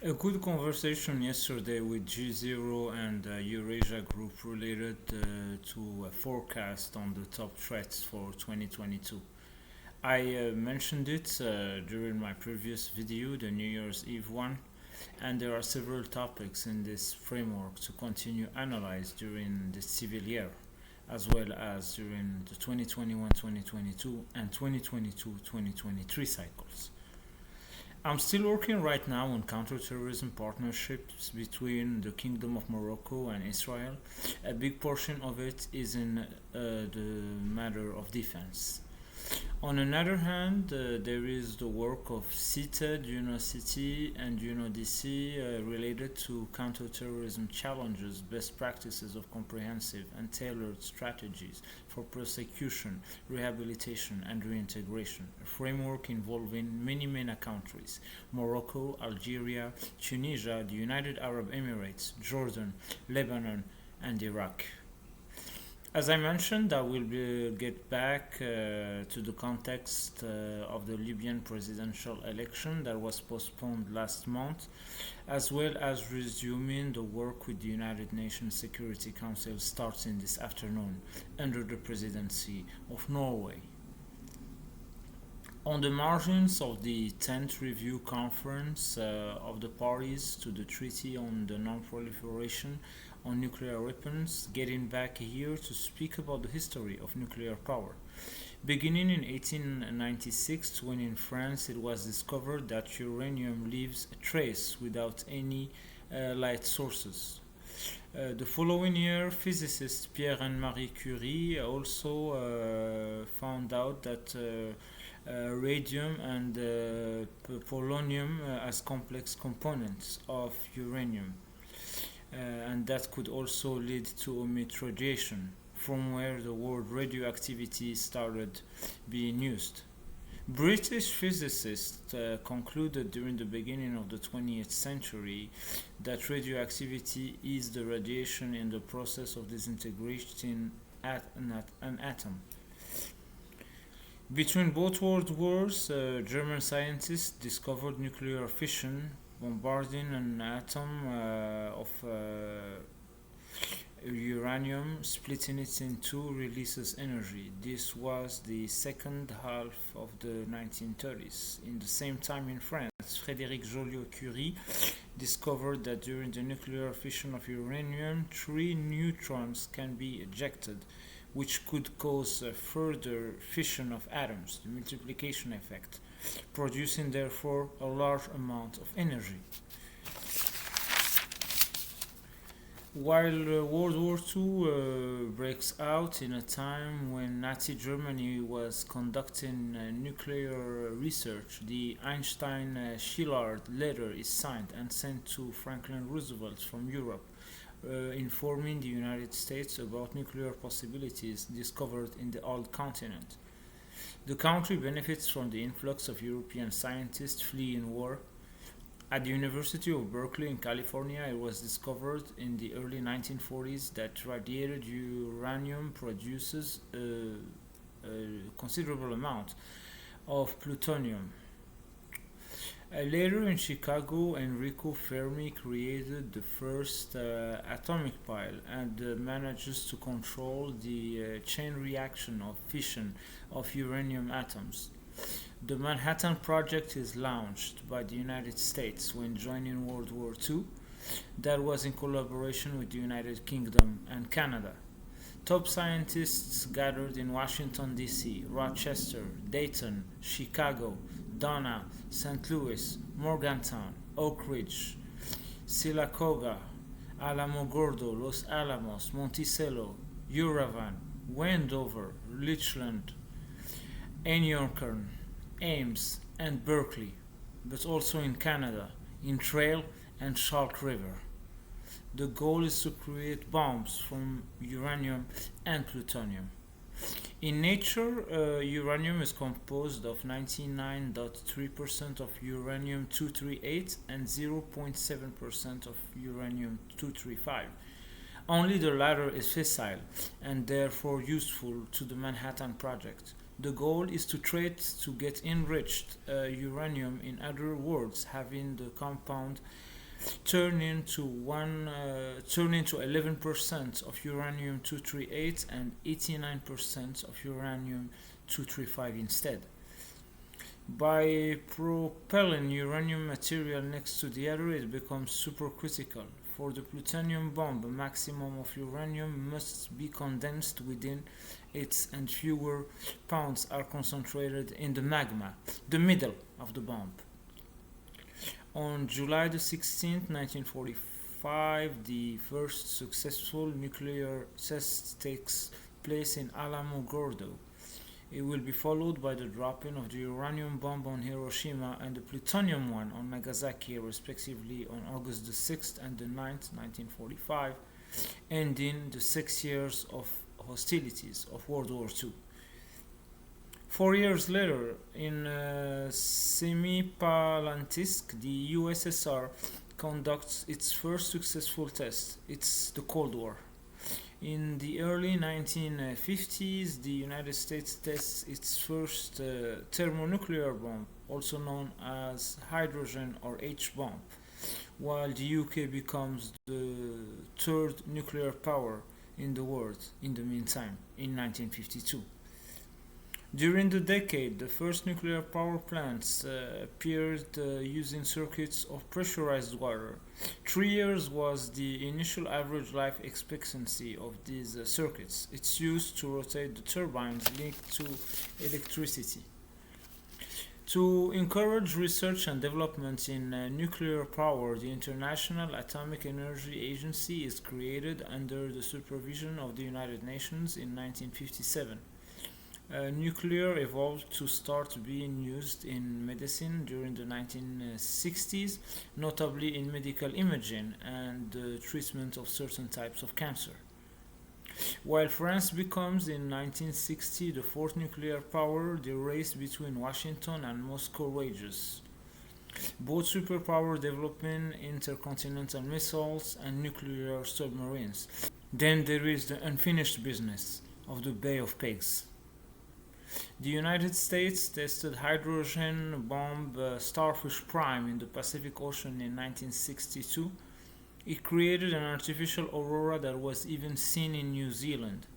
A good conversation yesterday with G0 and Eurasia Group related to a forecast on the top threats for 2022. I mentioned it during my previous video, the New Year's Eve one, and there are several topics in this framework to continue analyze during the civil year, as well as during the 2021-2022 and 2022-2023 cycles. I'm still working right now on counterterrorism partnerships between the Kingdom of Morocco and Israel. A big portion of it is in the matter of defense. On another hand, there is the work of CITED, City, and DC related to counterterrorism challenges, best practices of comprehensive and tailored strategies for prosecution, rehabilitation, and reintegration. A framework involving many MENA countries: Morocco, Algeria, Tunisia, the United Arab Emirates, Jordan, Lebanon, and Iraq. As I mentioned, I will get back to the context of the Libyan presidential election that was postponed last month, as well as resuming the work with the United Nations Security Council starting this afternoon under the presidency of Norway. On the margins of the 10th Review Conference of the parties to the Treaty on the Non-Proliferation on Nuclear Weapons, getting back here to speak about the history of nuclear power. Beginning in 1896, when in France it was discovered that uranium leaves a trace without any light sources. The following year, physicists Pierre and Marie Curie also found out that radium and polonium as complex components of uranium, and that could also lead to emit radiation, from where the word radioactivity started being used. British physicists concluded during the beginning of the 20th century that radioactivity is the radiation in the process of disintegrating an atom. Between both world wars, German scientists discovered nuclear fission, bombarding an atom of uranium, splitting it in two, releases energy. This was the second half of the 1930s. In the same time in France, Frédéric Joliot-Curie discovered that during the nuclear fission of uranium, three neutrons can be ejected, which could cause a further fission of atoms, the multiplication effect, producing therefore a large amount of energy. While World War II breaks out in a time when Nazi Germany was conducting nuclear research, the Einstein-Szilard letter is signed and sent to Franklin Roosevelt from Europe, informing the United States about nuclear possibilities discovered in the old continent. The country benefits from the influx of European scientists fleeing war. At the University of Berkeley in California, it was discovered in the early 1940s that radiated uranium produces a considerable amount of plutonium. Later in Chicago, Enrico Fermi created the first atomic pile and manages to control the chain reaction of fission of uranium atoms. The Manhattan Project is launched by the United States when joining World War II. That was in collaboration with the United Kingdom and Canada. Top scientists gathered in Washington, D.C., Rochester, Dayton, Chicago, Donna, St. Louis, Morgantown, Oak Ridge, Sylacauga, Alamogordo, Los Alamos, Monticello, Uravan, Wendover, Richland, Aniorkern, Ames, and Berkeley, but also in Canada, in Trail and Shark River. The goal is to create bombs from uranium and plutonium. In nature, uranium is composed of 99.3% of uranium 238 and 0.7% of uranium 235. Only the latter is fissile and therefore useful to the Manhattan Project. The goal is to trade to get enriched uranium, in other words, having the compound turn into 11% of uranium 238 and 89% of uranium 235 instead. By propelling uranium material next to the other, it becomes supercritical. For the plutonium bomb, a maximum of uranium must be condensed within it, and fewer pounds are concentrated in the magma, the middle of the bomb. On July the 16th, 1945, the first successful nuclear test takes place in Alamogordo. It will be followed by the dropping of the uranium bomb on Hiroshima and the plutonium one on Nagasaki, respectively, on August the 6th and the 9th, 1945, ending the 6 years of hostilities of World War II. 4 years later, in Semipalatinsk, the USSR conducts its first successful test. It's the Cold War. In the early 1950s, the United States tests its first thermonuclear bomb, also known as hydrogen or H bomb, while the UK becomes the third nuclear power in the world in the meantime, in 1952. During the decade, the first nuclear power plants appeared using circuits of pressurized water. 3 years was the initial average life expectancy of these circuits. It's used to rotate the turbines linked to electricity. To encourage research and development in nuclear power, the International Atomic Energy Agency is created under the supervision of the United Nations in 1957. Nuclear evolved to start being used in medicine during the 1960s, notably in medical imaging and the treatment of certain types of cancer. While France becomes in 1960 the fourth nuclear power, the race between Washington and Moscow rages. Both superpowers developing intercontinental missiles and nuclear submarines. Then there is the unfinished business of the Bay of Pigs. The United States tested hydrogen bomb Starfish Prime in the Pacific Ocean in 1962. It created an artificial aurora that was even seen in New Zealand.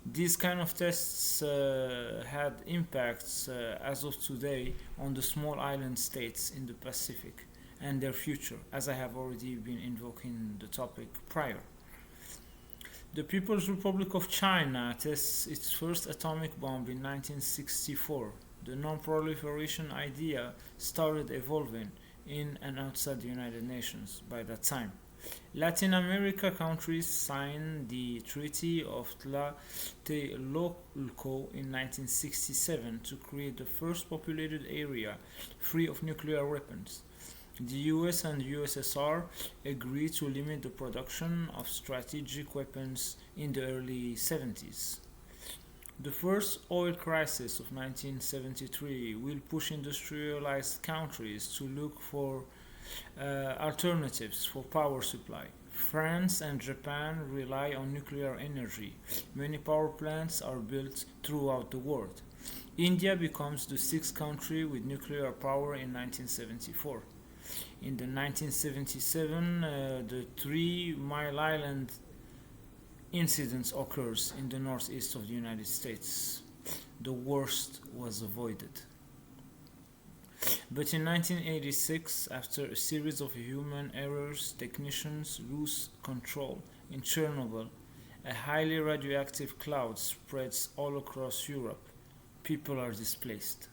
These kind of tests had impacts as of today on the small island states in the Pacific and their future, as I have already been invoking the topic prior. The People's Republic of China tests its first atomic bomb in 1964. The non-proliferation idea started evolving in and outside the United Nations by that time. Latin America countries signed the Treaty of Tlatelolco in 1967 to create the first populated area free of nuclear weapons. The US and USSR agreed to limit the production of strategic weapons in the early 70s. The first oil crisis of 1973 will push industrialized countries to look for alternatives for power supply. France and Japan rely on nuclear energy. Many power plants are built throughout the world. India becomes the sixth country with nuclear power in 1974. In the 1977, the 3 Mile Island incident occurs in the northeast of the United States. The worst was avoided. But in 1986, after a series of human errors, technicians lose control. In Chernobyl, a highly radioactive cloud spreads all across Europe. People are displaced.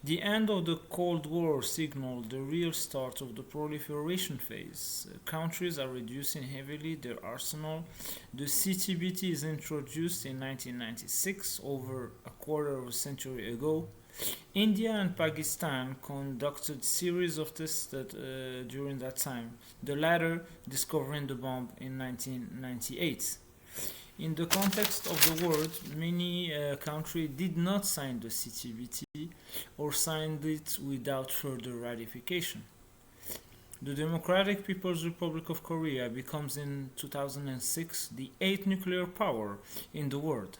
The end of the Cold War signaled the real start of the proliferation phase. Countries are reducing heavily their arsenal. The CTBT is introduced in 1996, over a quarter of a century ago. India and Pakistan conducted series of tests during that time, the latter discovering the bomb in 1998. In the context of the world, many countries did not sign the CTBT or signed it without further ratification. The Democratic People's Republic of Korea becomes in 2006 the eighth nuclear power in the world.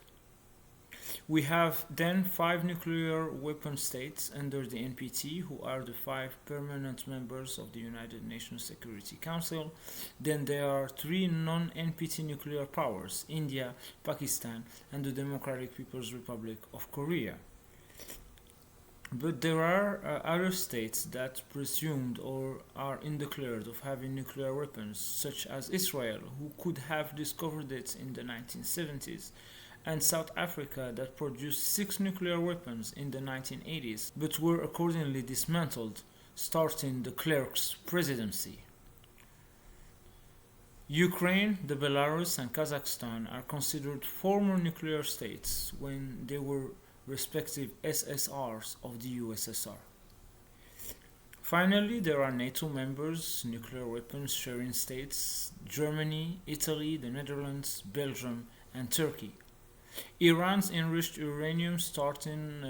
We have then five nuclear weapon states under the NPT, who are the five permanent members of the United Nations Security Council. Then there are three non-NPT nuclear powers: India, Pakistan, and the Democratic People's Republic of Korea. But there are other states that presumed or are undeclared of having nuclear weapons, such as Israel, who could have discovered it in the 1970s, and South Africa, that produced six nuclear weapons in the 1980s, but were accordingly dismantled, starting the Clerk's presidency. Ukraine, the Belarus, and Kazakhstan are considered former nuclear states when they were respective SSRs of the USSR. Finally, there are NATO members, nuclear weapons sharing states: Germany, Italy, the Netherlands, Belgium, and Turkey. Iran's enriched uranium starting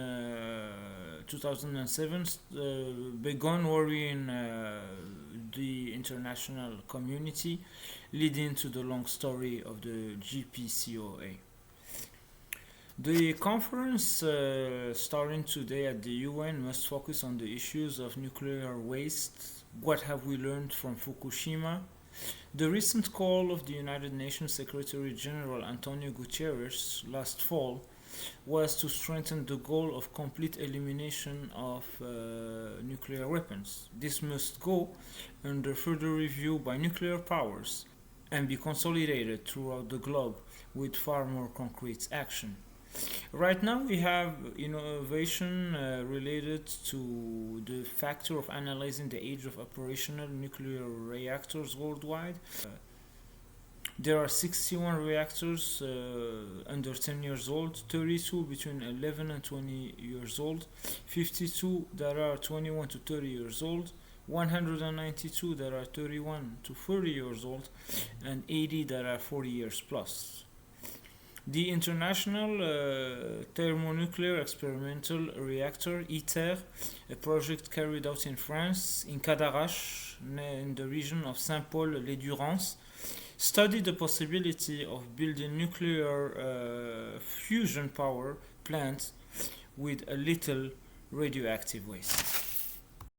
2007 began worrying the international community, leading to the long story of the JCPOA. The conference starting today at the UN must focus on the issues of nuclear waste. What have we learned from Fukushima? The recent call of the United Nations Secretary General Antonio Guterres last fall was to strengthen the goal of complete elimination of nuclear weapons. This must go under further review by nuclear powers and be consolidated throughout the globe with far more concrete action. Right now, we have innovation related to the factor of analyzing the age of operational nuclear reactors worldwide. There are 61 reactors under 10 years old, 32 between 11 and 20 years old, 52 that are 21 to 30 years old, 192 that are 31 to 40 years old, and 80 that are 40 years plus. The International Thermonuclear Experimental Reactor, ITER, a project carried out in France, in Cadarache, in the region of Saint-Paul-les-Durance, studied the possibility of building nuclear fusion power plants with a little radioactive waste.